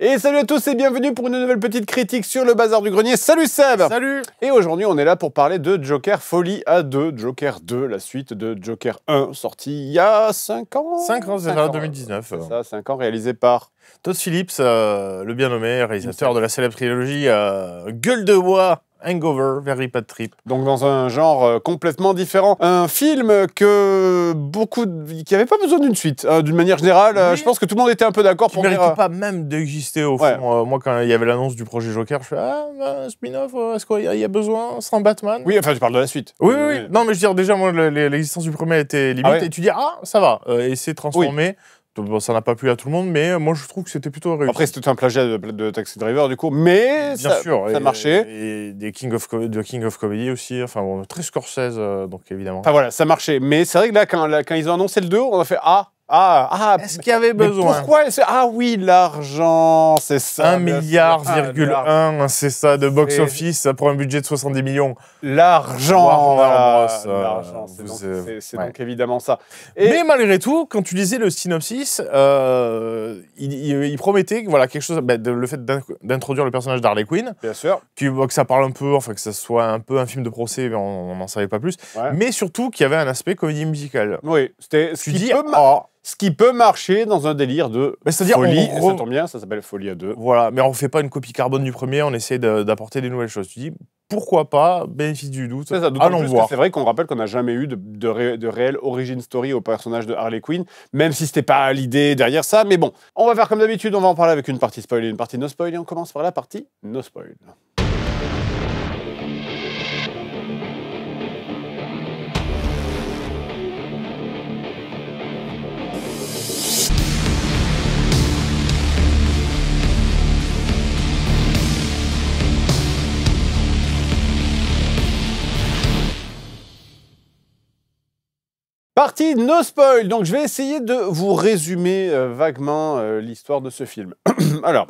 Et salut à tous et bienvenue pour une nouvelle petite critique sur le bazar du grenier. Salut Seb! Salut! Et aujourd'hui on est là pour parler de Joker Folie à 2, Joker 2, la suite de Joker 1, sorti il y a 5 ans. 5 ans, c'est ça, 2019. C'est ça, 5 ans, réalisé par Todd Phillips, le bien nommé, réalisateur de la célèbre trilogie Gueule de bois, Hangover, Very Bad Trip. Donc dans un genre complètement différent. Un film que qui n'avait pas besoin d'une suite. D'une manière générale, Oui. je pense que tout le monde était un peu d'accord pour Il ne dire... méritait pas même d'exister au fond. Ouais. Moi, quand il y avait l'annonce du projet Joker, je fais un spin-off, est-ce qu'il y a besoin? Sans Batman? Oui, enfin je parle de la suite. Oui. Non, mais je veux dire, déjà, moi, l'existence du premier était limite. Ah ouais. Et tu dis, ça va. Et c'est transformé. Bon, ça n'a pas plu à tout le monde, mais moi, je trouve que c'était plutôt réussi. Après, c'était un plagiat de Taxi Driver, du coup, mais Bien sûr, ça marchait. Et des King of Comedy aussi, enfin bon, très Scorsese, donc évidemment. Enfin voilà, ça marchait. Mais c'est vrai que là, quand ils ont annoncé le 2, on a fait Est-ce qu'il y avait mais besoin? Pourquoi Ah oui, l'argent, c'est ça. 1,1 milliard, c'est ça, de box-office pour un budget de 70 millions. L'argent, Warner Bros, l'argent, c'est donc évidemment ça. Mais malgré tout, quand tu lisais le synopsis, il promettait que, voilà, quelque chose, le fait d'introduire le personnage d'Harley Quinn, Bien sûr. que ça parle un peu, enfin que ça soit un peu un film de procès, mais on n'en savait pas plus, Ouais. mais surtout qu'il y avait un aspect comédie musicale. Oui, c'était ce qui peut marcher dans un délire de c'est-à-dire folie. Et ça tombe bien, ça s'appelle Folie à 2. Voilà, mais on fait pas une copie carbone du premier, on essaie d'apporter des nouvelles choses. Tu dis, pourquoi pas, bénéfice du doute, C'est ça, allons voir. C'est vrai qu'on rappelle qu'on n'a jamais eu de réelle origin story au personnage de Harley Quinn, même si c'était pas l'idée derrière ça, mais bon. On va faire comme d'habitude, on va en parler avec une partie spoil et une partie no spoil, et on commence par la partie no spoil. Partie no spoil, donc je vais essayer de vous résumer vaguement l'histoire de ce film. Alors,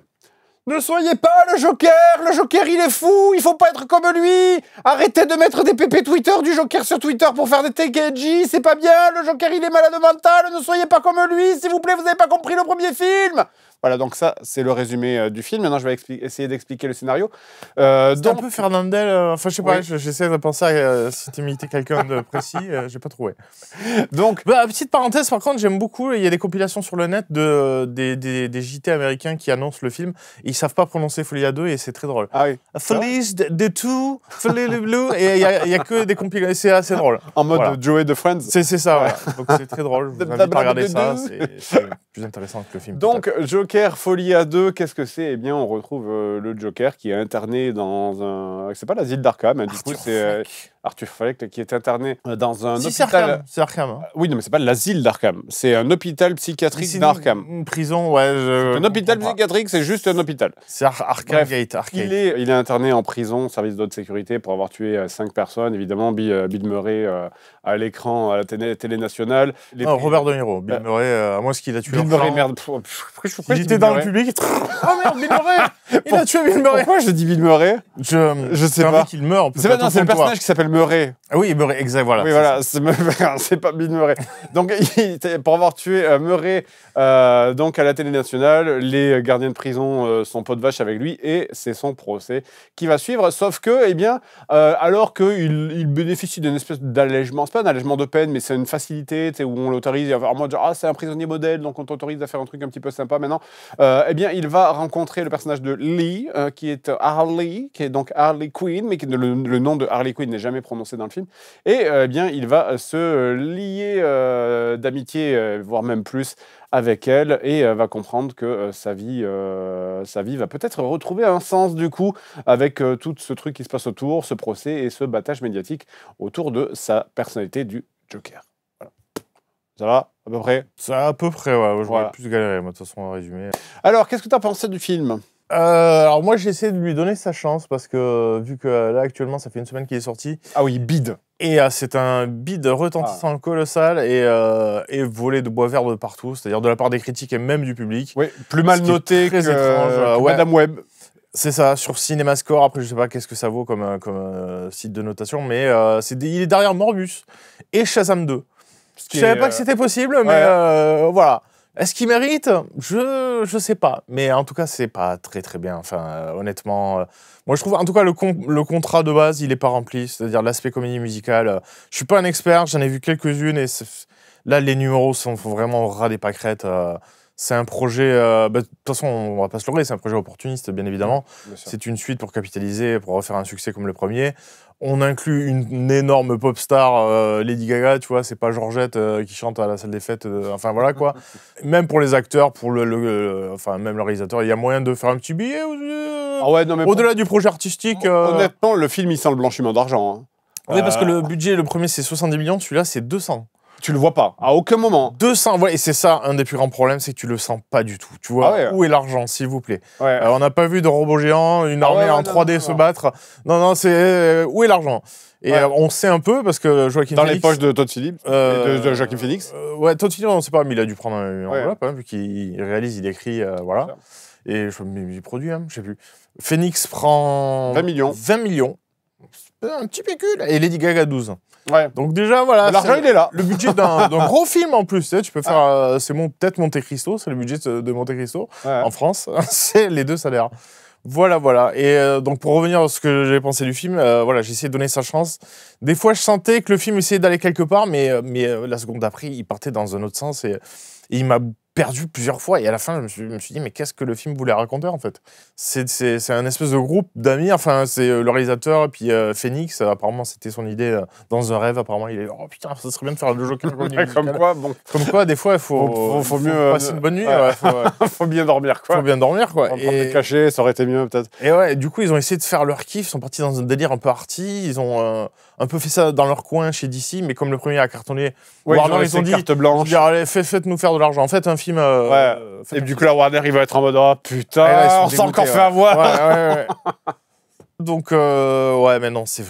ne soyez pas le Joker il est fou, il faut pas être comme lui, arrêtez de mettre des pépés Twitter du Joker sur Twitter pour faire des TKG, c'est pas bien, le Joker il est malade mental, ne soyez pas comme lui, s'il vous plaît, vous avez pas compris le premier film. Voilà, donc ça, c'est le résumé du film. Maintenant, je vais essayer d'expliquer le scénario. C'est un peu Fernandel, enfin, je sais pas, j'essaie de penser à si tu imitais quelqu'un de précis, j'ai pas trouvé. Donc, petite parenthèse, par contre, j'aime beaucoup, il y a des compilations sur le net des JT américains qui annoncent le film, et ils savent pas prononcer Folie à 2, et c'est très drôle. ah oui. Felice de tout, Folie le blue, et il y a que des compilations, c'est assez drôle. En mode Voilà. Joey de Friends. C'est ça, ouais. Donc c'est très drôle, je vous invite à regarder ça, c'est plus intéressant que le film. Donc, Joker Folie à 2, qu'est-ce que c'est? Eh bien, on retrouve le Joker qui est interné dans un... C'est pas l'asile d'Arkham, hein, du coup, c'est Arthur Fleck qui est interné dans un hôpital... C'est Arkham. Hein. Oui, non, mais c'est pas l'asile d'Arkham, c'est un hôpital psychiatrique d'Arkham. Une prison, ouais. Un hôpital psychiatrique, c'est juste un hôpital. C'est Arkham Gate. Il est interné en prison, service de haute sécurité, pour avoir tué 5 personnes. Évidemment, Bill Murray à l'écran, à la télé nationale. Robert De Niro. Bill Murray, à moins qu'il a tué Bill Murray, merde. Il était dans le public. Oh merde, Bill Murray. Il a tué Bill Murray. Pourquoi je dis Bill Murray? Je sais pas. Qu'il meurt. C'est le personnage qui s'appelle Murray. Ah oui, Murray, exact, voilà. Oui, voilà, c'est pas Bill Murray. Donc, pour avoir tué Murray donc à la télé nationale, les gardiens de prison sont pot de vache avec lui et c'est son procès qui va suivre. Sauf que, eh bien, alors qu'il bénéficie d'une espèce d'allègement, c'est pas un allègement de peine, mais c'est une facilité où on l'autorise en mode genre, c'est un prisonnier modèle, donc on t'autorise à faire un truc un petit peu sympa maintenant. Eh bien, il va rencontrer le personnage de Lee, qui est Harley, qui est donc Harley Quinn, mais le nom de Harley Quinn n'est jamais prononcé dans le film. Et eh bien, il va se lier d'amitié, voire même plus, avec elle, et va comprendre que sa vie va peut-être retrouver un sens, du coup, avec tout ce truc qui se passe autour, ce procès et ce battage médiatique autour de sa personnalité du Joker. Voilà. Ça va, à peu près? Ça, à peu près, ouais. J'aurais plus galéré, moi, de toute façon, en résumé. Alors, qu'est-ce que tu as pensé du film? Alors moi j'ai essayé de lui donner sa chance parce que vu que là actuellement ça fait une semaine qu'il est sorti. Ah oui, bide. Et c'est un bide retentissant colossal et volé de bois vert de partout, c'est-à-dire de la part des critiques et même du public. Oui, plus mal noté que Madame Web. C'est ça, sur CinemaScore. Après je sais pas qu'est-ce que ça vaut comme site de notation, mais il est derrière Morbius et Shazam 2. Je savais pas que c'était possible, mais voilà. Est-ce qu'il mérite? Je sais pas. Mais en tout cas, c'est pas très très bien. Enfin, honnêtement, moi je trouve, en tout cas, le contrat de base, il est pas rempli. C'est-à-dire l'aspect comédie musicale. Je suis pas un expert, j'en ai vu quelques-unes et là, les numéros sont vraiment au ras des pâquerettes. C'est un projet, de toute façon, on va pas se leurrer, c'est un projet opportuniste, bien évidemment. C'est une suite pour capitaliser, pour refaire un succès comme le premier. On inclut une énorme pop star, Lady Gaga, tu vois, c'est pas Georgette qui chante à la salle des fêtes, enfin voilà quoi. Même pour les acteurs, pour enfin même le réalisateur, il y a moyen de faire un petit billet Ah ouais, non, mais au-delà du projet artistique. Honnêtement, le film, il sent le blanchiment d'argent. Hein. Oui, parce que le budget, le premier, c'est 70 millions, celui-là, c'est 200. Tu le vois pas, à aucun moment. 200, ouais, et c'est ça, un des plus grands problèmes, c'est que tu le sens pas du tout. Tu vois, où est l'argent, s'il vous plaît? On n'a pas vu de robots géants, une armée en 3D se battre. Non, c'est où est l'argent? Et on sait un peu, parce que Joaquin Dans Phoenix... les poches de Todd Phillips, de Joaquin Phoenix. Ouais, Todd Phillips, on ne sait pas, mais il a dû prendre une enveloppe, hein, vu qu'il réalise, il écrit, voilà. Et il produit, hein, je sais plus. Phoenix prend... 20 millions. 20 millions. Un petit pécule. Et Lady Gaga, 12. Ouais. Donc déjà, voilà. L'argent, il est là. Le budget d'un gros film, en plus. Tu sais, tu peux faire... c'est peut-être Monte Cristo, c'est le budget de Monte Cristo, en France. C'est les deux salaires. Voilà. Et donc, pour revenir à ce que j'avais pensé du film, voilà, j'ai essayé de donner sa chance. Des fois, je sentais que le film essayait d'aller quelque part, mais la seconde d'après, il partait dans un autre sens. Et il m'a perdu plusieurs fois. Et à la fin, je me suis dit, mais qu'est-ce que le film voulait raconter, en fait? C'est un espèce de groupe d'amis. Enfin, c'est le réalisateur, et puis Phoenix, apparemment, c'était son idée dans un rêve. Apparemment, il est oh putain, ça serait bien de faire le Joker. Comme quoi, des fois, il faut mieux passer une bonne nuit. Faut bien dormir, quoi. Faut bien dormir, quoi. Et cacher, ça aurait été mieux, peut-être. Et ouais, du coup, ils ont essayé de faire leur kiff. Ils sont partis dans un délire un peu arty. Ils ont un peu fait ça dans leur coin chez DC, mais comme le premier a cartonné, Warner, ils ont dit carte blanche. Allez, faites-nous faire de l'argent. En fait, un film. Et du coup, la Warner, il va être en mode oh putain, là, on s'est encore fait avoir. Ouais. Donc, mais non, c'est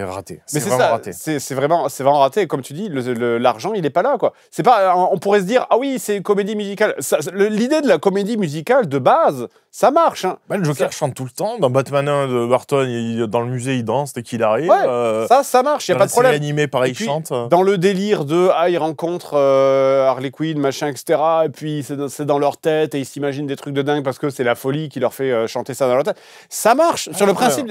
raté. Mais c'est ça, raté. C'est vraiment raté. Et comme tu dis, l'argent, il n'est pas là, quoi. C'est pas, on pourrait se dire, ah oui, c'est une comédie musicale. L'idée de la comédie musicale, de base, ça marche. Hein. Le Joker chante tout le temps. Dans Batman 1 de Burton, dans le musée, il danse dès qu'il arrive. Ouais, ça marche, il n'y a pas de problème. Dans animé, pareil, il chante. Dans le délire de, il rencontre Harley Quinn, machin, etc. Et puis, c'est dans leur tête et ils s'imaginent des trucs de dingue parce que c'est la folie qui leur fait chanter ça dans leur tête. Ça marche, sur le principe.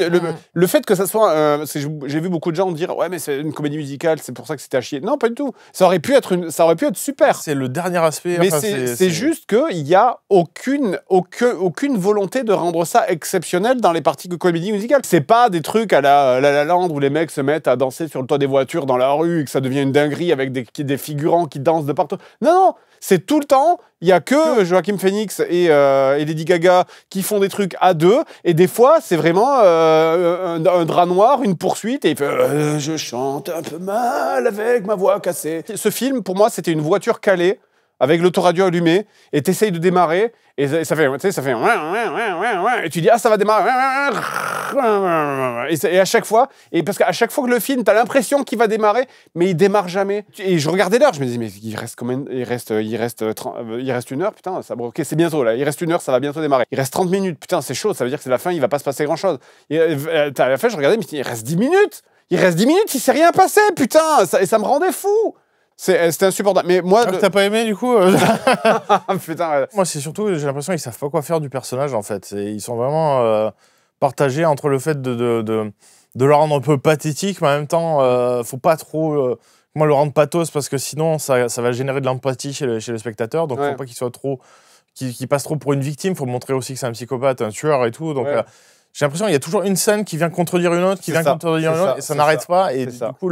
Le fait que ça soit... j'ai vu beaucoup de gens dire « Ouais, mais c'est une comédie musicale, c'est pour ça que c'était à chier. » Non, pas du tout. Ça aurait pu être super. C'est le dernier aspect. Mais c'est juste qu'il n'y a aucune volonté de rendre ça exceptionnel dans les parties de comédie musicale. C'est pas des trucs à la Land où les mecs se mettent à danser sur le toit des voitures dans la rue et que ça devient une dinguerie avec des figurants qui dansent de partout. Non, c'est tout le temps... Il n'y a que Joaquin Phoenix et Lady Gaga qui font des trucs à deux. Et des fois, c'est vraiment un drap noir, une poursuite. Et il fait je chante un peu mal avec ma voix cassée. Ce film, pour moi, c'était une voiture calée avec l'autoradio allumé. Et tu essayes de démarrer. Et ça fait... Et tu dis, ça va démarrer. Et à chaque fois... Et parce qu'à chaque fois que le film, tu as l'impression qu'il va démarrer, mais il démarre jamais. Et je regardais l'heure, je me disais, mais il reste combien? Il reste une heure, putain. Ok, c'est bientôt, là. Il reste une heure, ça va bientôt démarrer. Il reste 30 minutes, putain, c'est chaud. Ça veut dire que c'est la fin, il va pas se passer grand-chose. Et à la fin, je regardais, mais il reste 10 minutes. Il s'est rien passé, putain. Et ça me rendait fou. C'était insupportable. Mais moi, t'as pas aimé du coup Putain, Moi, c'est surtout, j'ai l'impression qu'ils savent pas quoi faire du personnage en fait. Ils sont vraiment partagés entre le fait de le rendre un peu pathétique, mais en même temps, faut pas trop le rendre pathos parce que sinon, ça va générer de l'empathie chez le spectateur. Donc, faut pas qu'il soit trop, qu'il passe trop pour une victime. Faut montrer aussi que c'est un psychopathe, un tueur et tout. Donc, j'ai l'impression qu'il y a toujours une scène qui vient contredire une autre, et ça n'arrête pas. Et du coup,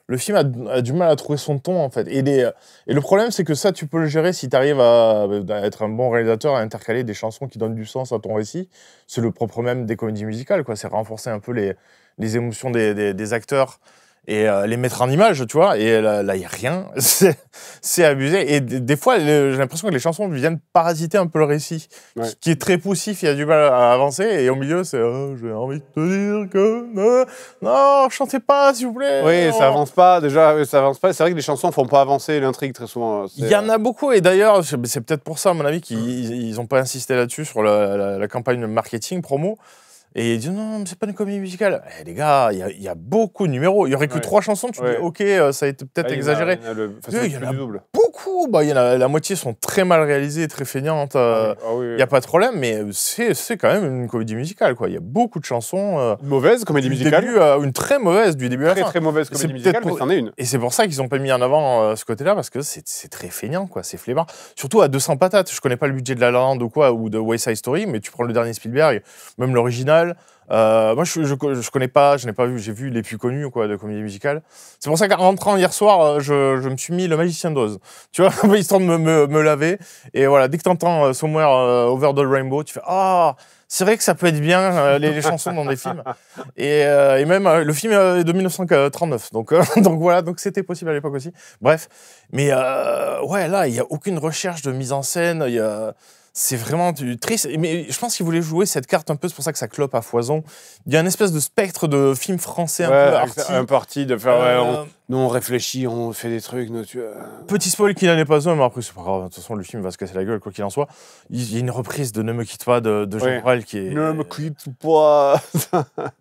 le film a du mal à trouver son ton, en fait. Et le problème, c'est que ça, tu peux le gérer si tu arrives à être un bon réalisateur, à intercaler des chansons qui donnent du sens à ton récit. C'est le propre même des comédies musicales, quoi. C'est renforcer un peu les émotions des acteurs et les mettre en image, tu vois. Et là, il n'y a rien. C'est abusé. Et des fois, j'ai l'impression que les chansons viennent parasiter un peu le récit, qui est très poussif, il y a du mal à avancer. Et au milieu, c'est j'ai envie de te dire que non, chantez pas, s'il vous plaît. Oui, non. Ça avance pas. Déjà, ça avance pas. C'est vrai que les chansons font pas avancer l'intrigue très souvent. Il y en a beaucoup. Et d'ailleurs, c'est peut-être pour ça, à mon avis, qu'ils n'ont pas insisté là-dessus sur la campagne marketing, promo. Et ils disent non, mais c'est pas une comédie musicale. Les gars, il y a beaucoup de numéros. Il y aurait que 3 chansons. Tu dis ok, ça a été peut-être exagéré. Il y en a ouh, bah, la moitié sont très mal réalisées, très feignantes. Il n'y a pas de problème, mais c'est quand même une comédie musicale, quoi. Il y a beaucoup de chansons. Mauvaise comédie musicale. Une très mauvaise du début à la fin. Très mauvaise comédie musicale, mais c'en est une. Et c'est pour ça qu'ils ont pas mis en avant ce côté-là, parce que c'est très feignant, quoi. C'est flemmard. Surtout à 200 patates. Je connais pas le budget de La La Land ou quoi, ou de West Side Story, mais tu prends le dernier Spielberg, même l'original. Moi, je connais pas, je n'ai pas vu, j'ai vu les plus connus, quoi, de comédie musicale. C'est pour ça qu'en rentrant hier soir, je me suis mis Le Magicien d'Oz. Tu vois, histoire de me laver. Et voilà, dès que t'entends Somewhere Over the Rainbow, tu fais ah, c'est vrai que ça peut être bien les chansons dans des films. Et même le film est de 1939. Donc voilà, donc c'était possible à l'époque aussi. Bref, mais ouais, là, il y a aucune recherche de mise en scène. C'est vraiment triste. Mais je pense qu'ils voulaient jouer cette carte un peu, c'est pour ça que ça clope à foison. Il y a une espèce de spectre de film français un peu arty. Un parti de faire. Nous, on réfléchit, on fait des trucs. Petit spoil qu'il n'en est pas un, mais après, c'est pas grave. De toute façon, le film va se casser la gueule, quoi qu'il en soit. Il y a une reprise de Ne me quitte pas de Jean Brel qui est. Ne me quitte pas.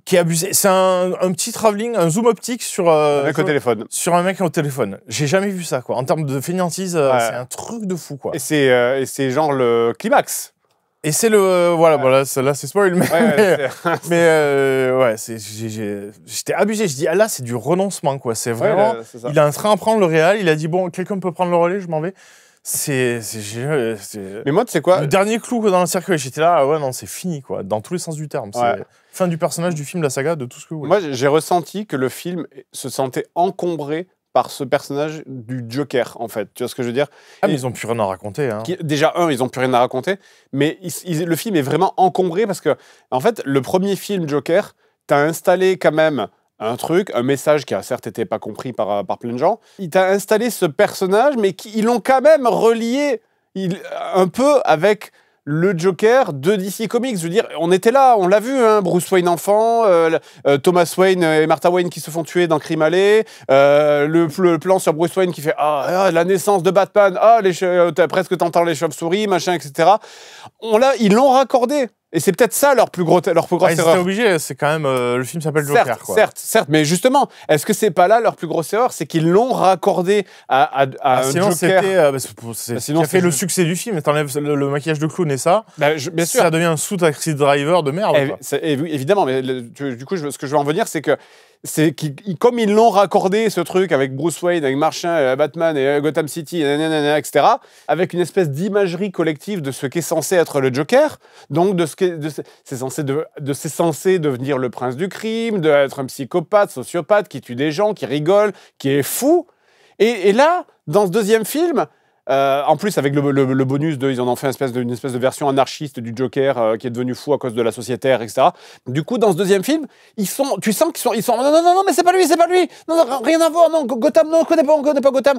Qui est abusé. C'est un petit travelling, un zoom optique sur. Un mec au téléphone. Sur un mec au téléphone. J'ai jamais vu ça, quoi. En termes de fainéantise, c'est un truc de fou, quoi. Et c'est genre le climax. Et c'est le voilà, bon là c'est spoil, mais j'étais abusé. Je dis ah là c'est du renoncement, quoi. C'est vraiment il a un train à prendre, le réal. Il a dit bon, quelqu'un peut prendre le relais, je m'en vais. Mais moi, tu sais quoi, le dernier clou dans le cercueil. J'étais là, ah ouais non, c'est fini, quoi, dans tous les sens du terme. C'est fin du personnage, du film, de la saga, de tout ce que vous voulez. Moi j'ai ressenti que le film se sentait encombré par ce personnage du Joker, en fait. Tu vois ce que je veux dire? Ah, mais ils ont plus rien à raconter. Hein. Déjà, ils ont plus rien à raconter, mais le film est vraiment encombré parce que, en fait, le premier film Joker, t'as installé quand même un truc, un message qui a certes été pas compris par plein de gens. Il t'a installé ce personnage, mais ils l'ont quand même relié un peu avec le Joker de DC Comics. Je veux dire, on était là, on l'a vu, hein, Bruce Wayne enfant, Thomas Wayne et Martha Wayne qui se font tuer dans Crime Alley, le plan sur Bruce Wayne qui fait la naissance de Batman, presque t'entends les chauves-souris, machin, etc. Ils l'ont raccordé. Et c'est peut-être ça leur plus grosse erreur. Ils étaient obligés, c'est quand même le film s'appelle Joker, quoi. Certes, mais justement, est-ce que c'est pas là leur plus grosse erreur? C'est qu'ils l'ont raccordé à un sinon, Joker. Sinon, ça fait le succès du film. T'enlèves le maquillage de clown et ça, bien sûr. Ça devient un sous taxi driver de merde. Évidemment, mais du coup, ce que je veux en venir, c'est que comme ils l'ont raccordé, ce truc, avec Bruce Wayne, avec Martian, Batman et Gotham City, etc., avec une espèce d'imagerie collective de ce qu'est censé être le Joker, donc c'est censé devenir le prince du crime, d'être un psychopathe, sociopathe, qui tue des gens, qui rigole, qui est fou. Et là, dans ce deuxième film, en plus, avec le bonus ils en ont fait une espèce de version anarchiste du Joker qui est devenu fou à cause de la sociétaire, etc. Du coup, dans ce deuxième film, tu sens qu'ils sont non, mais c'est pas lui, non, rien à voir, non, Gotham, non, on connaît pas Gotham,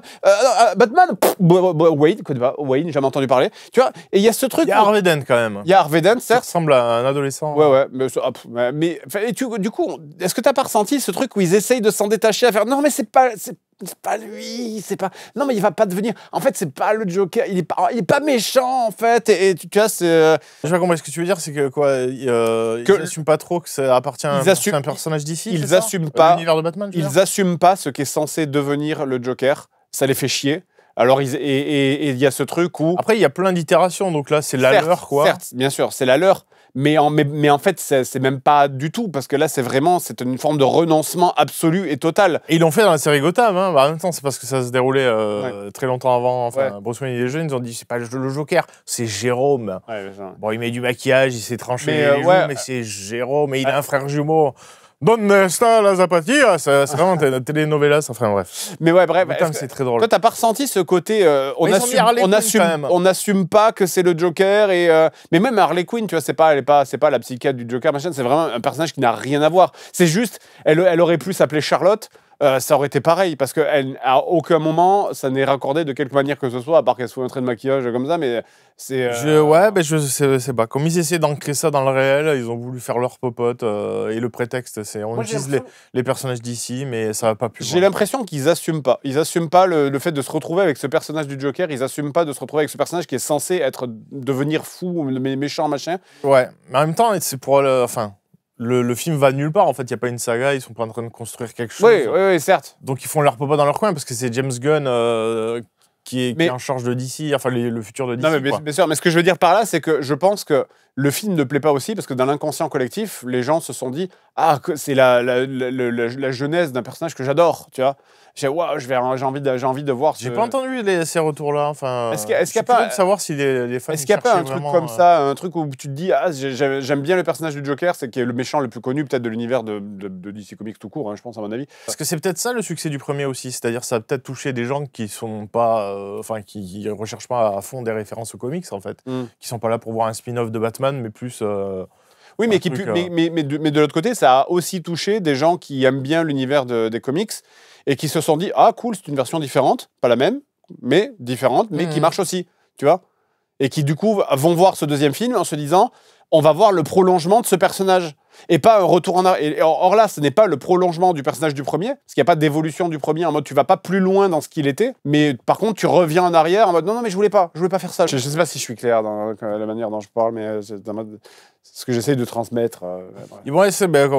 Batman, Wayne, connais pas, Wayne, jamais entendu parler, tu vois, et il y a ce truc. Il y a Harvey Dent quand même. Il y a Harvey Dent, certes. Ça ressemble à un adolescent. Ouais, mais du coup, est-ce que t'as pas ressenti ce truc où ils essayent de s'en détacher à faire non, mais c'est pas lui, c'est pas. Non, mais il va pas devenir. En fait, c'est pas le Joker. Il est pas méchant, en fait. Et tu vois, c'est. Je vais comprendre ce que tu veux dire, c'est que quoi, ils n'assument pas trop que ça appartient à un personnage d'ici. Ils assument pas. L'univers de Batman. Ils assument pas ce qui est censé devenir le Joker. Ça les fait chier. Alors, il y a ce truc où. Après, il y a plein d'itérations, donc là, c'est la leur, quoi. Certes, bien sûr, c'est la leur. Mais en fait, c'est même pas du tout, parce que là, c'est une forme de renoncement absolu et total. Et ils l'ont fait dans la série Gotham, hein. En même temps, c'est parce que ça se déroulait très longtemps avant. Enfin, Bruce Wayne, il est jeune, ils ont dit, c'est pas le Joker, c'est Jérôme. Bon, il met du maquillage, il s'est tranché les joues, mais c'est Jérôme, et il a un frère jumeau. Donne esta la zapatia, c'est vraiment une telenovelas, enfin bref. Mais ouais, bref. C'est très drôle. Toi, t'as pas ressenti ce côté. On n'assume pas que c'est le Joker. Mais même Harley Quinn, tu vois, c'est pas la psychiatre du Joker, machin, c'est vraiment un personnage qui n'a rien à voir. C'est juste, elle aurait pu s'appeler Charlotte. Ça aurait été pareil, parce qu'à aucun moment, ça n'est raccordé de quelque manière que ce soit, à part qu'elle soit en train de maquillage comme ça, mais c'est... je sais pas. Comme ils essaient d'ancrer ça dans le réel, ils ont voulu faire leur popote, et le prétexte, c'est on utilise les personnages d'ici, mais ça va pas plus loin. J'ai l'impression qu'ils assument pas. Ils assument pas le fait de se retrouver avec ce personnage du Joker, ils assument pas de se retrouver avec ce personnage qui est censé devenir fou, méchant, machin. Ouais, mais en même temps, c'est pour... Le film va nulle part, en fait, il n'y a pas une saga, ils sont pas en train de construire quelque chose. Oui, certes. Donc ils font leur popo dans leur coin, parce que c'est James Gunn qui est en charge de DC, enfin le futur de DC. Non, mais bien sûr, mais ce que je veux dire par là, c'est que je pense que le film ne plaît pas aussi parce que dans l'inconscient collectif, les gens se sont dit ah, c'est la jeunesse d'un personnage que j'adore, tu vois. J'ai envie de voir. J'ai pas entendu ces retours-là. Enfin, est-ce qu'il y a pas de savoir si les fans. Est-ce qu'il n'y a pas un truc comme ça, un truc où tu te dis ah j'aime bien le personnage du Joker, c'est qui est le méchant le plus connu peut-être de l'univers de DC Comics tout court, hein, je pense à mon avis. Parce que c'est peut-être ça le succès du premier aussi, c'est-à-dire ça a peut-être touché des gens qui sont pas, qui recherchent pas à fond des références aux comics en fait, qui sont pas là pour voir un spin-off de Batman, mais plus. Oui, mais de l'autre côté, ça a aussi touché des gens qui aiment bien l'univers des comics et qui se sont dit ah cool, c'est une version différente, pas la même, mais différente, mais qui marche aussi, tu vois, et qui du coup vont voir ce deuxième film en se disant on va voir le prolongement de ce personnage et pas un retour en arrière. Or là, ce n'est pas le prolongement du personnage du premier, parce qu'il n'y a pas d'évolution du premier en mode tu vas pas plus loin dans ce qu'il était, mais par contre tu reviens en arrière en mode non mais je voulais pas faire ça. Je sais pas si je suis clair dans la manière dont je parle, mais c'est ce que j'essaie de transmettre.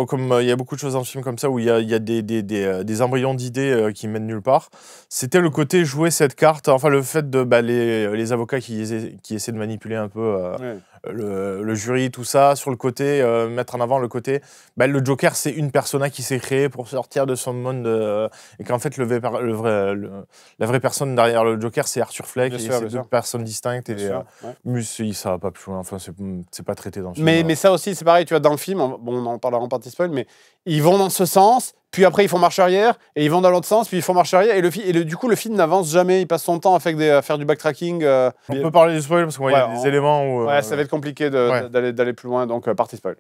Comme il y a beaucoup de choses dans le film comme ça où il y a des embryons d'idées qui mènent nulle part. C'était le côté jouer cette carte, enfin le fait de les avocats qui essaient de manipuler un peu le jury, tout ça, sur le côté, mettre en avant le côté, le Joker c'est une persona qui s'est créée pour sortir de son monde et qu'en fait la vraie personne derrière le Joker c'est Arthur Fleck, et c'est deux personnes distinctes et ça va pas plus loin, enfin c'est pas traité dans le film. Mais ça aussi c'est pareil, tu vois, dans le film, on en parlera en partie spoil, mais ils vont dans ce sens, puis après ils font marche arrière, et ils vont dans l'autre sens, puis ils font marche arrière, et du coup le film n'avance jamais, il passe son temps à faire du backtracking. On peut parler du spoil parce qu'il y a des éléments où... Ouais, ça va être compliqué d'aller plus loin, donc partie spoil.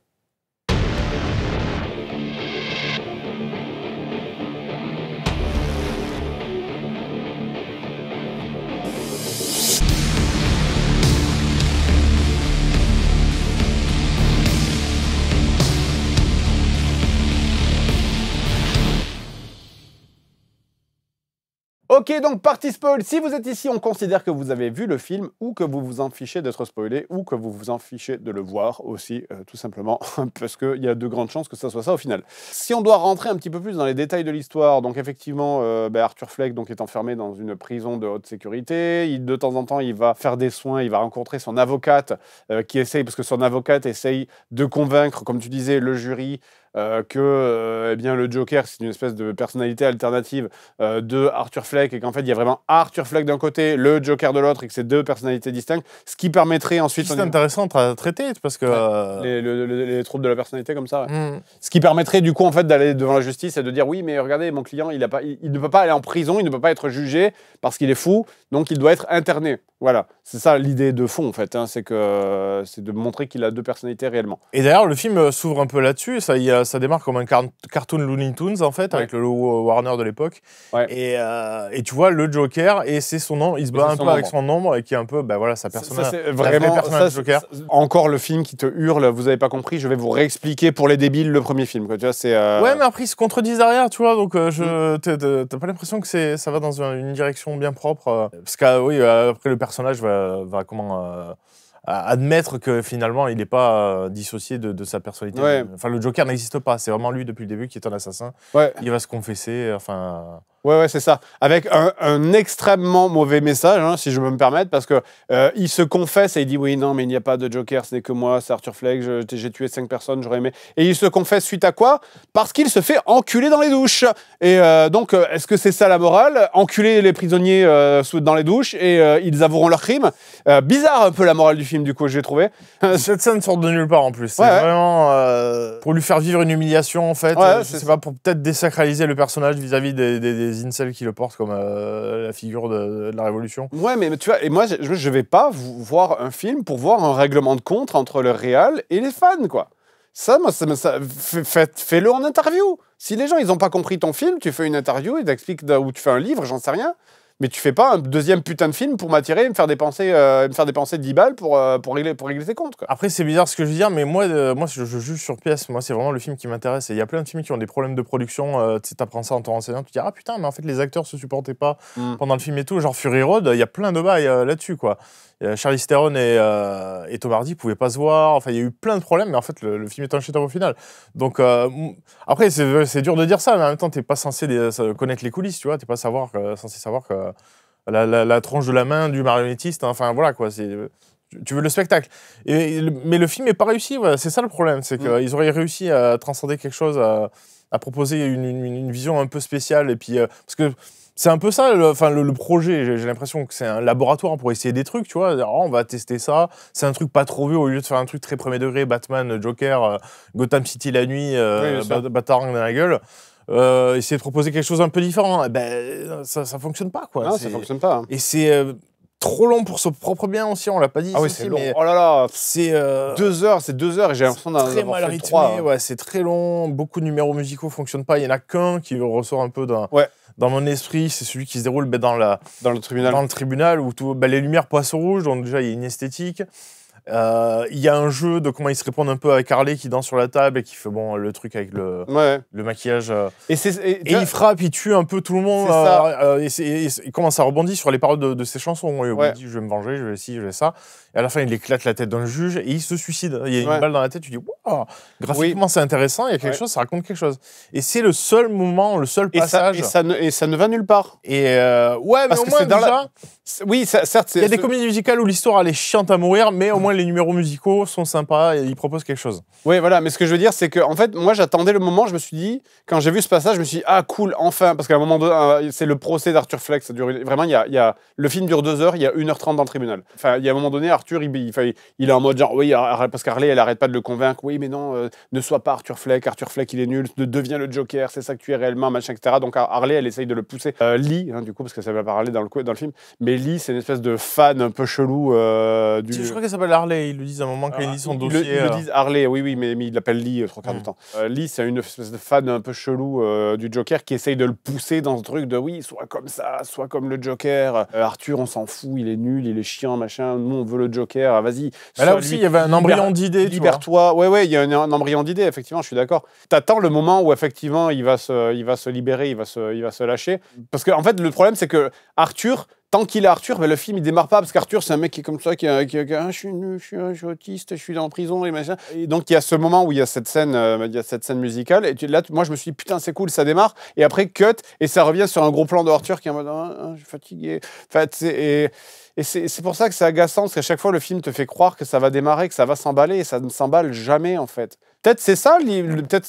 Ok, donc partie spoil. Si vous êtes ici, on considère que vous avez vu le film ou que vous vous en fichez d'être spoilé ou que vous vous en fichez de le voir aussi, tout simplement, parce qu'il y a de grandes chances que ça soit ça au final. Si on doit rentrer un petit peu plus dans les détails de l'histoire, donc effectivement, Arthur Fleck donc, est enfermé dans une prison de haute sécurité. De temps en temps, il va faire des soins, il va rencontrer son avocate qui essaye, parce que son avocate essaye de convaincre, comme tu disais, le jury que le Joker, c'est une espèce de personnalité alternative de Arthur Fleck et qu'en fait, il y a vraiment Arthur Fleck d'un côté, le Joker de l'autre et que c'est deux personnalités distinctes, ce qui permettrait ensuite... C'est intéressant à traiter parce que... les troubles de la personnalité comme ça. Ce qui permettrait du coup en fait d'aller devant la justice et de dire oui, mais regardez, mon client, il ne peut pas aller en prison, il ne peut pas être jugé parce qu'il est fou, donc il doit être interné. Voilà, c'est ça l'idée de fond en fait, hein, c'est de montrer qu'il a deux personnalités réellement. Et d'ailleurs, le film s'ouvre un peu là-dessus, ça démarre comme un cartoon Looney Tunes en fait, avec le logo Warner de l'époque. Et tu vois le Joker et c'est son nom, il se bat un peu avec son ombre et qui est un peu sa personnage. C'est vraiment Joker. Encore le film qui te hurle, vous avez pas compris, je vais vous réexpliquer pour les débiles le premier film. Quoi. Tu vois, ouais, mais après ils se contredisent derrière, tu vois, donc t'as pas l'impression que ça va dans une direction bien propre. Parce que après le personnage va admettre que finalement il n'est pas dissocié de sa personnalité. Ouais. Enfin, le Joker n'existe pas, c'est vraiment lui depuis le début qui est un assassin. Ouais. Il va se confesser, enfin... Ouais, c'est ça. Avec un extrêmement mauvais message, hein, si je peux me permettre, parce que il se confesse et il dit oui, non, mais il n'y a pas de Joker, ce n'est que moi, c'est Arthur Fleck, j'ai tué 5 personnes, j'aurais aimé. Et il se confesse suite à quoi? Parce qu'il se fait enculer dans les douches. Et donc, est-ce que c'est ça la morale? Enculer les prisonniers dans les douches et ils avoueront leur crime. Bizarre un peu la morale du film, du coup, j'ai trouvé. Cette scène sort de nulle part en plus. C'est vraiment pour lui faire vivre une humiliation en fait. Je sais pas, pour peut-être désacraliser le personnage vis-à-vis des incels qui le portent comme la figure de la Révolution. Ouais, mais tu vois, et moi, je vais pas voir un film pour voir un règlement de compte entre le réal et les fans, quoi. Ça, fais-le en interview. Si les gens, ils ont pas compris ton film, tu fais une interview, ils t'expliquent, ou tu fais un livre, j'en sais rien. Mais tu fais pas un deuxième putain de film pour m'attirer et me faire dépenser 10 balles pour régler tes comptes, quoi. Après, c'est bizarre ce que je veux dire, mais moi je juge sur pièce. Moi, c'est vraiment le film qui m'intéresse. Et il y a plein de films qui ont des problèmes de production. Tu apprends ça en te renseignant. Tu te dis, ah putain, mais en fait, les acteurs se supportaient pas pendant le film et tout. Genre Fury Road, il y a plein de bails là-dessus, quoi. Charlize Theron et Tom Hardy pouvaient pas se voir. Enfin, il y a eu plein de problèmes, mais en fait, le film est un chef-d'œuvre au final. Donc, après, c'est dur de dire ça, mais en même temps, t'es pas censé connaître les coulisses, tu vois. T'es pas censé savoir que la tronche de la main du marionnettiste. Enfin, voilà, quoi. Tu veux le spectacle. Mais le film n'est pas réussi. Voilà, c'est ça le problème. C'est qu'ils auraient réussi à transcender quelque chose, à proposer une vision un peu spéciale. Et puis, parce que c'est un peu ça, le projet. J'ai l'impression que c'est un laboratoire pour essayer des trucs, tu vois. Alors, on va tester ça. C'est un truc pas trop vu au lieu de faire un truc très premier degré, Batman, Joker, Gotham City la nuit, Batarang dans la gueule. Essayer de proposer quelque chose un peu différent. Ça fonctionne pas, quoi. Non, ça fonctionne pas. Et c'est trop long pour son propre bien aussi, on l'a pas dit. Ah oui, c'est long. Oh là là, c'est 2 heures, c'est 2 heures et j'ai l'impression d'en très avoir mal fait rythmé. 3. Ouais, c'est très long. Beaucoup de numéros musicaux fonctionnent pas. Il y en a qu'un qui ressort un peu dans mon esprit. C'est celui qui se déroule dans le tribunal où les lumières passent au rouge. Donc déjà, il y a une esthétique. Il y a un jeu de comment ils se répondent un peu avec Harley qui danse sur la table et qui fait le truc avec le maquillage. Et il frappe, il tue un peu tout le monde. Et il commence à rebondir sur les paroles de ses chansons. Il dit je vais me venger, je vais ci, je vais ça. Et à la fin, il éclate la tête d'un juge et il se suicide. Il y a une balle dans la tête, tu dis wow, graphiquement c'est intéressant, il y a quelque chose, ça raconte quelque chose. Et c'est le seul moment, le seul passage. Et ça ne va nulle part. Mais parce au moins déjà. Oui, certes. Il y a des comédies musicales où l'histoire elle est chiante à mourir, mais au moins les numéros musicaux sont sympas et ils proposent quelque chose. Oui, voilà, mais ce que je veux dire, c'est que, en fait, moi j'attendais le moment, je me suis dit, quand j'ai vu ce passage, je me suis dit, ah cool, enfin, parce qu'à un moment donné, c'est le procès d'Arthur Fleck, ça dure, vraiment, le film dure 2 heures, il y a 1h30 dans le tribunal. Enfin, il y a un moment donné, Arthur, il est en mode genre, oui, parce qu'Harley, elle arrête pas de le convaincre, oui, mais non, ne sois pas Arthur Fleck, il est nul, deviens le Joker, c'est ça que tu es réellement, machin, etc. Donc Harley, elle essaye de le pousser. Lee, du coup, parce que ça va parler dans le film, mais Lee, c'est une espèce de fan un peu chelou du... Je crois qu'elle s'appelle Harley, ils le disent à un moment quand ils lisent son dossier. Ils le disent Harley, oui, mais il l'appelle Lee 3/4 du temps. Lee, c'est une espèce de fan un peu chelou du Joker qui essaye de le pousser dans ce truc de oui, soit comme ça, soit comme le Joker. Arthur, on s'en fout, il est nul, il est chiant, machin. Nous, on veut le Joker, vas-y. Là aussi, il y avait un embryon d'idée. Libère-toi. Ouais, il y a un embryon d'idée, effectivement, je suis d'accord. T'attends le moment où, effectivement, il va se libérer, il va se lâcher. Parce que, en fait, le problème, c'est que Arthur. Tant qu'il est Arthur, le film il démarre pas parce qu'Arthur c'est un mec qui est comme ça, je suis nul, je suis autiste, je suis en prison et machin. Et donc il y a ce moment où il y a cette scène musicale et là moi je me suis dit putain c'est cool, ça démarre et après cut et ça revient sur un gros plan de Arthur qui est en mode je suis fatigué. Enfin, et c'est pour ça que c'est agaçant parce qu'à chaque fois le film te fait croire que ça va démarrer, que ça va s'emballer et ça ne s'emballe jamais en fait. Peut-être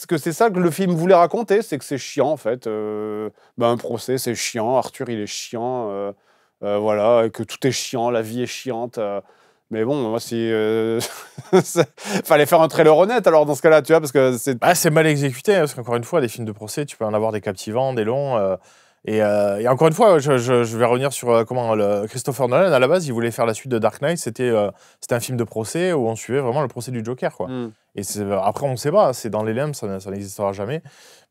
que c'est ça que le film voulait raconter, c'est que c'est chiant en fait. Un procès c'est chiant, Arthur il est chiant. Voilà, que tout est chiant, la vie est chiante. Mais bon, moi, fallait faire un trailer honnête, alors, dans ce cas-là, tu vois, parce que c'est... c'est mal exécuté, parce qu'encore une fois, des films de procès, tu peux en avoir des captivants, des longs... Et encore une fois, je vais revenir sur Christopher Nolan, à la base, il voulait faire la suite de Dark Knight, c'était un film de procès où on suivait vraiment le procès du Joker, quoi. Et après, on ne sait pas, c'est dans les limbes, ça n'existera jamais,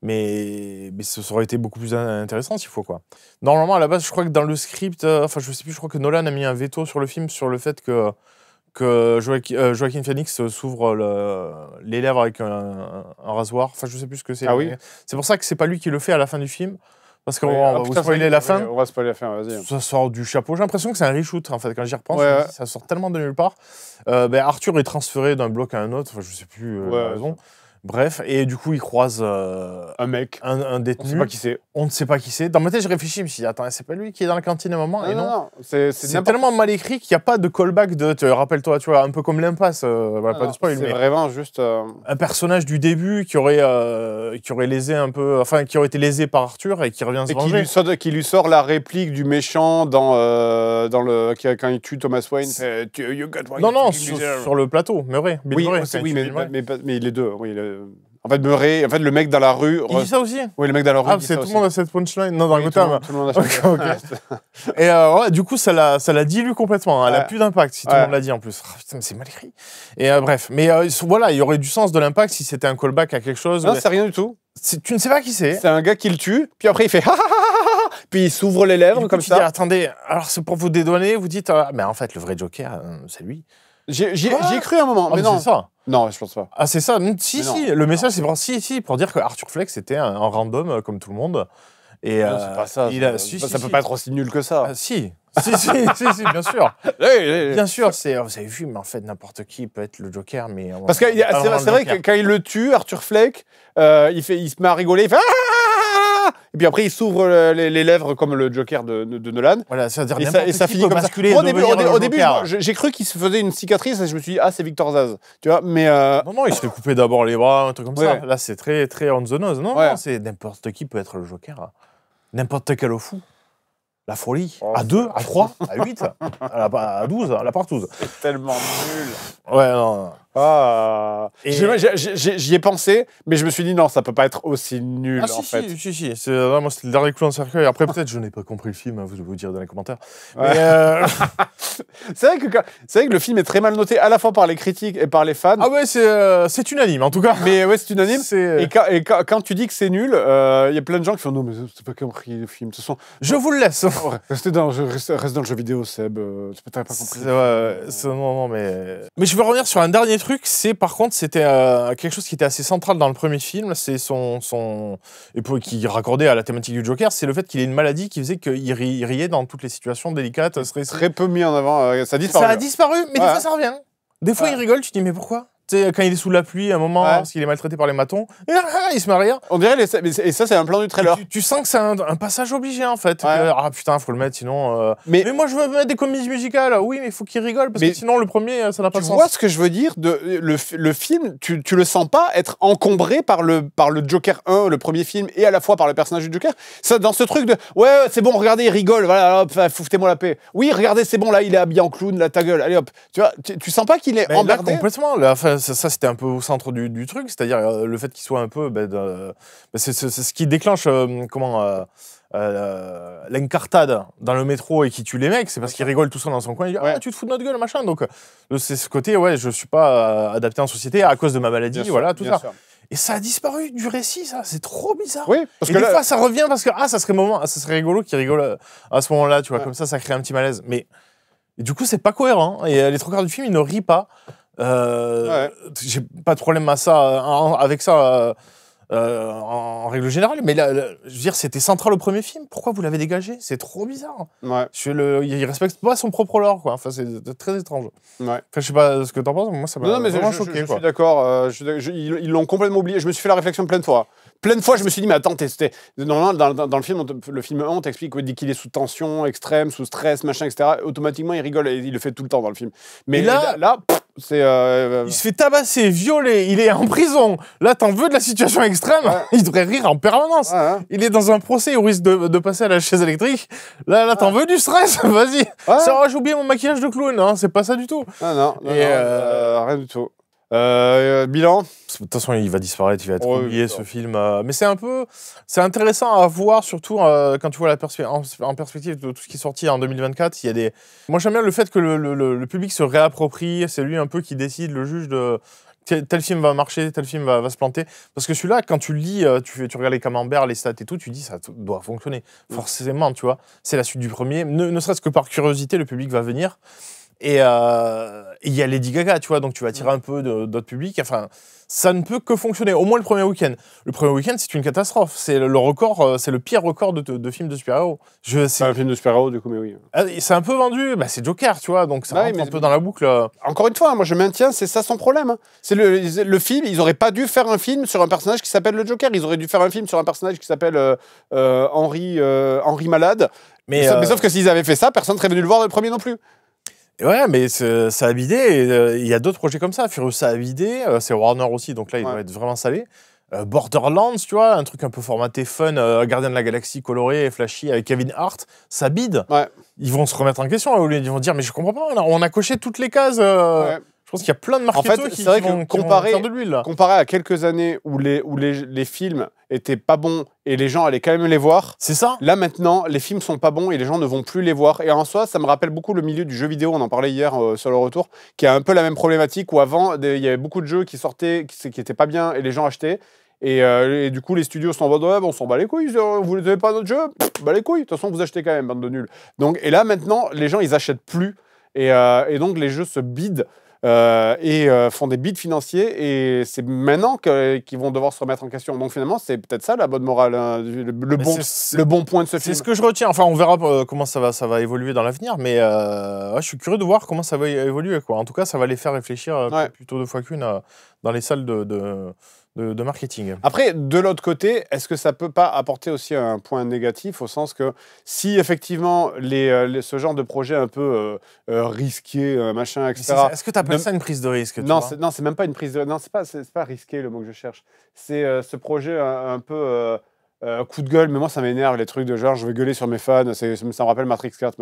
mais ça aurait été beaucoup plus intéressant s'il faut, quoi. Normalement, à la base, je crois que dans le script, je sais plus, je crois que Nolan a mis un veto sur le film, sur le fait que Joaquin Phoenix s'ouvre les lèvres avec un rasoir, enfin, je sais plus ce que c'est. Ah oui. C'est pour ça que c'est pas lui qui le fait à la fin du film. Parce qu'on va vous spoiler la fin. On va spoiler la fin, vas-y. Ça sort du chapeau. J'ai l'impression que c'est un reshoot, en fait. Quand j'y repense, ça sort tellement de nulle part. Arthur est transféré d'un bloc à un autre. Enfin, je sais plus la raison. Bref, et du coup, il croise un mec, un détenu. On ne sait pas qui c'est. On ne sait pas qui c'est. Dans ma tête, je réfléchis, je me suis dit, attends, c'est pas lui qui est dans la cantine à un moment. Non. C'est tellement mal écrit qu'il n'y a pas de callback rappelle-toi, tu vois, un peu comme l'impasse. Pas de spoil, c'est vraiment juste. Un personnage du début qui aurait lésé un peu. Enfin, qui aurait été lésé par Arthur et qui revient se venger. Qui lui sort la réplique du méchant quand il tue Thomas Wayne. Non, sur le plateau, Murray. Mais les deux. Oui, en fait, Murray, le mec dans la rue. Il dit ça aussi. Oui, le mec dans la rue. Ah, c'est tout le monde a cette punchline. Non, dans Gotham. Tout le monde a cette Et du coup, ça la dilue complètement. Elle a plus d'impact, si tout le monde l'a dit en plus. Putain, c'est mal écrit. Et bref. Mais voilà, il y aurait du sens de l'impact si c'était un callback à quelque chose. Non, c'est rien du tout. Tu ne sais pas qui c'est. C'est un gars qui le tue, puis après il fait puis il s'ouvre les lèvres comme ça. Dis, attendez, alors c'est pour vous dédouaner, vous dites, mais en fait, le vrai Joker, c'est lui. J'y ai cru un moment, mais non. C'est ça. Non, je pense pas. Ah, c'est ça. Si. Le message, c'est pour dire que Arthur Fleck, c'était un random comme tout le monde. Et non, c'est pas ça. Ça peut pas être aussi nul que ça. Si, bien sûr. Bien sûr, vous avez vu, mais en fait, n'importe qui peut être le Joker, mais... Parce que c'est vrai que quand il le tue, Arthur Fleck, il se met à rigoler, il fait Ah! Et puis après, il s'ouvre les lèvres comme le Joker de Nolan. Voilà, c'est-à-dire Et ça finit comme ça. Moi, au début, j'ai cru qu'il se faisait une cicatrice et je me suis dit, ah, c'est Victor Zaz. Tu vois, mais. Non, il se fait couper d'abord les bras, un truc comme ça. Là, c'est très, très on the nose. Non, Ouais. non, c'est n'importe qui peut être le Joker. N'importe quel fou. La folie. Oh, à 2, à 3, à 8, à 12, à la partouze. C'est tellement nul. Ouais, non. Ah. Et- J'y ai pensé, mais je me suis dit, non, ça peut pas être aussi nul, Ah, en fait. si. Moi, c'était le dernier clou dans le cercueil. Après, peut-être, je n'ai pas compris le film, hein, vous dire dans les commentaires. Ouais. Mais, C'est vrai que le film est très mal noté, à la fois par les critiques et par les fans. ah ouais, c'est unanime, en tout cas. Mais ouais, c'est unanime. C'est- Et quand tu dis que c'est nul, il y a plein de gens qui font non, mais c'est pas compris le film. De toute façon, Je vous le laisse. reste dans le jeu vidéo, Seb. T'as pas compris. Non, mais je veux revenir sur un dernier truc. C'est par contre, c'était quelque chose qui était assez central dans le premier film. C'est qui raccordait à la thématique du Joker. C'est le fait qu'il ait une maladie qui faisait qu'il riait dans toutes les situations délicates. Très peu mis en avant. Ça a disparu. Ça a disparu, mais des fois ça revient. Des fois Ouais. il rigole. Tu te dis mais pourquoi? Tu sais, quand il est sous la pluie, à un moment, parce qu'il est maltraité par les matons, il se met à rire. On dirait et ça, c'est un plan du trailer. Tu sens que c'est un passage obligé en fait. Ouais. Ah putain, faut le mettre sinon. Mais moi je veux mettre des comédies musicales. Oui, mais il faut qu'il rigole parce que sinon le premier ça n'a pas tu de sens. vois ce que je veux dire le film, tu le sens pas être encombré par le Joker 1, le premier film, et à la fois par le personnage du Joker. Ça, dans ce truc de ouais, c'est bon, regardez, il rigole, voilà, hop, foutez-moi la paix. Oui, regardez, c'est bon, là, il est habillé en clown, là, ta gueule, allez hop. Tu vois, tu sens pas qu'il est Mais là, emmerdé. complètement. Là, enfin, ça c'était un peu au centre du truc, c'est-à-dire le fait qu'il soit un peu. C'est ce qui déclenche l'encartade dans le métro et qui tue les mecs, c'est parce qu'il rigole tout seul dans son coin. Il dit Ouais. ah, tu te fous de notre gueule, machin. Donc, c'est ce côté, ouais, je suis pas adapté en société à cause de ma maladie, Bien voilà, sûr, tout bien ça. sûr. Et ça a disparu du récit, ça, c'est trop bizarre. Oui, parce Et que des là, fois, ça revient parce que ça serait rigolo qu'il rigole à ce moment-là, tu vois, Ouais. comme ça crée un petit malaise. Mais et du coup, c'est pas cohérent. Et les trois quarts du film, il ne rit pas. J'ai pas de problème à ça, avec ça en règle générale. Mais là, je veux dire, c'était central au premier film. Pourquoi vous l'avez dégagé? C'est trop bizarre. ouais, Il respecte pas son propre lore, quoi. Enfin, c'est très étrange. ouais. Enfin, je sais pas ce que t'en penses, mais moi, ça m'a Non, mais vraiment je choqué, suis quoi. d'accord. Ils l'ont complètement oublié. Je me suis fait la réflexion plein de fois. Plein de fois, je me suis dit, mais attends, normalement, dans le film, le film 1, on t'explique que dès qu'il est sous tension extrême, sous stress, machin, etc., automatiquement, il rigole et il le fait tout le temps dans le film. Mais Et là, c'est. Il se fait tabasser, violer, il est en prison. Là, t'en veux de la situation extrême? Il devrait rire en permanence. Ouais, hein. Il est dans un procès, il risque de passer à la chaise électrique. Là, t'en veux du stress? Vas-y. Ouais. Ça, j'ai oublié mon maquillage de clown, hein. C'est pas ça du tout. Ah non, Et, rien du tout. Bilan. De toute façon, il va disparaître, il va être Ouais, oublié, d'accord. ce film. Mais c'est intéressant à voir, surtout quand tu vois en perspective de tout ce qui est sorti en 2024. Il y a des. Moi, j'aime bien le fait que le public se réapproprie. C'est lui un peu qui décide, le juge de tel film va marcher, tel film va se planter. Parce que celui-là, quand tu le lis, tu regardes les camemberts, les stats et tout, tu dis ça doit fonctionner. Forcément, tu vois. C'est la suite du premier. Ne serait-ce que par curiosité, le public va venir. Et il y a Lady Gaga, tu vois, donc tu vas attirer un peu d'autres publics. Enfin, ça ne peut que fonctionner, au moins le premier week-end. Le premier week-end, c'est une catastrophe. C'est le record, c'est le pire record de films de super-héros. C'est un film de super-héros, du coup, mais oui. C'est un peu vendu, c'est Joker, tu vois, donc ça rentre un peu dans la boucle. Encore une fois, moi je maintiens, c'est ça son problème. Hein. C'est le film, ils auraient pas dû faire un film sur un personnage qui s'appelle le Joker. Ils auraient dû faire un film sur un personnage qui s'appelle Henri Malade. Mais sauf que s'ils avaient fait ça, personne serait venu le voir le premier non plus. Ouais, mais ça a vidé. Et il y a d'autres projets comme ça. Furious, ça a vidé. C'est Warner aussi, donc là, il doit être vraiment salé. Borderlands, tu vois, un truc un peu formaté fun, Gardien de la Galaxie coloré et flashy avec Kevin Hart, ça bide. Ouais. Ils vont se remettre en question. Ils vont dire, mais je comprends pas, on a coché toutes les cases. Ouais. Je pense qu'il y a plein de marketeurs qui vont faire de l'huile. Comparé à quelques années où les films étaient pas bons et les gens allaient quand même les voir, c'est ça. Là maintenant, les films sont pas bons et les gens ne vont plus les voir. Et en soi, ça me rappelle beaucoup le milieu du jeu vidéo, on en parlait hier sur le retour, qui a un peu la même problématique où avant, il y avait beaucoup de jeux qui sortaient, qui étaient pas bien et les gens achetaient. Et du coup, les studios sont en mode ouais, on s'en bat les couilles, vous n'avez pas notre jeu, bah les couilles, de toute façon, vous achetez quand même, bande de nuls. Donc, et là maintenant, les gens ils achètent plus et donc les jeux se bident. Font des bids financiers et c'est maintenant qu'ils vont devoir se remettre en question. Donc finalement, c'est peut-être ça la bonne morale, hein, le bon point de ce film. C'est ce que je retiens. Enfin, on verra comment ça va évoluer dans l'avenir, mais je suis curieux de voir comment ça va évoluer, quoi. En tout cas, ça va les faire réfléchir plutôt deux fois qu'une dans les salles de de marketing. Après, de l'autre côté, est-ce que ça peut pas apporter aussi un point négatif au sens que si effectivement ce genre de projet un peu risqué, machin, etc. Est-ce que tu appelles ça une prise de risque? Non, c'est même pas une prise de risque. Non, c'est pas risqué le mot que je cherche. C'est ce projet un peu coup de gueule, mais moi ça m'énerve les trucs de genre je vais gueuler sur mes fans, ça me rappelle Matrix 4.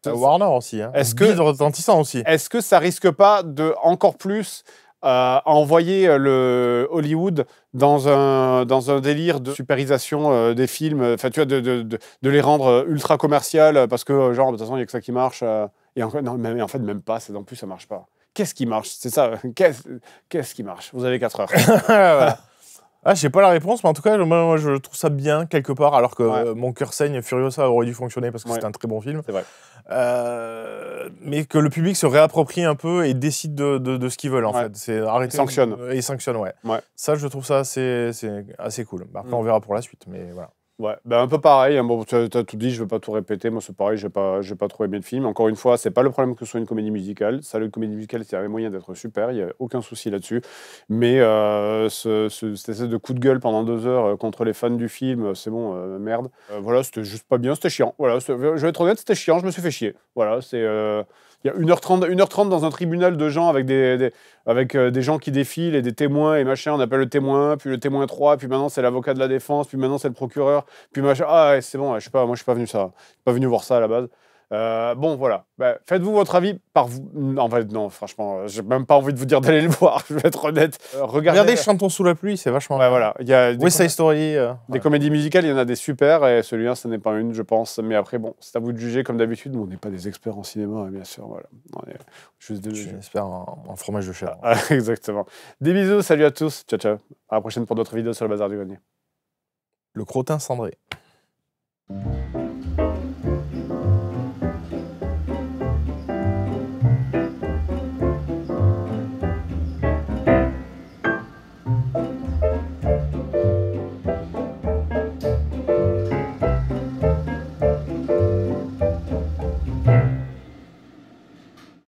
Warner aussi. Hein. Est-ce que retentissant aussi. Est-ce que ça risque pas de encore plus envoyer le Hollywood dans un délire de supérisation des films, enfin tu vois, de les rendre ultra commercial parce que genre de toute façon il y a que ça qui marche et encore non mais en fait même pas, en plus ça marche pas. Qu'est-ce qui marche? C'est ça. Qu'est-ce qui marche? Vous avez 4 heures. Voilà. Ah, j'ai pas la réponse, mais en tout cas, moi je trouve ça bien quelque part, alors que mon cœur saigne, Furiosa aurait dû fonctionner parce que c'est un très bon film. C'est vrai. Mais que le public se réapproprie un peu et décide de ce qu'ils veulent en fait. C'est arrêter. Ils sanctionnent, ouais. Ça, je trouve ça c'est assez cool. Après, on verra pour la suite, mais voilà. Ouais, ben un peu pareil. Hein. Bon, tu as tout dit, je ne vais pas tout répéter. Moi, c'est pareil, j'ai pas trop aimé le film. Encore une fois, c'est pas le problème que ce soit une comédie musicale. Ça, une comédie musicale, c'est un moyen d'être super. Il n'y a aucun souci là-dessus. Mais cette espèce de coup de gueule pendant 2 heures contre les fans du film, c'est bon, merde. Voilà, c'était juste pas bien, c'était chiant. Voilà, je vais être honnête, c'était chiant, je me suis fait chier. Voilà, c'est. Il y a 1h30 dans un tribunal de gens avec des gens qui défilent et des témoins et machin. On appelle le témoin, puis le témoin 3, puis maintenant c'est l'avocat de la défense, puis maintenant c'est le procureur, puis machin. Ah ouais, c'est bon, je sais pas, moi je suis pas venu pas venu voir ça à la base. Bon, voilà. Bah, faites-vous votre avis par vous. En fait, non, franchement, j'ai même pas envie de vous dire d'aller le voir, je vais être honnête. Regardez Chantons sous la pluie, c'est vachement bien. Voilà. Il y a West Side Story. Des comédies musicales, il y en a des super, et celui-là, ce n'est pas une, je pense. Mais après, bon, c'est à vous de juger, comme d'habitude. On n'est pas des experts en cinéma, bien sûr. Voilà. On est juste des... Je suis un expert en fromage de chèvre. Exactement. Des bisous, salut à tous. Ciao, ciao. À la prochaine pour d'autres vidéos sur le Bazar du Grenier. Le crottin cendré.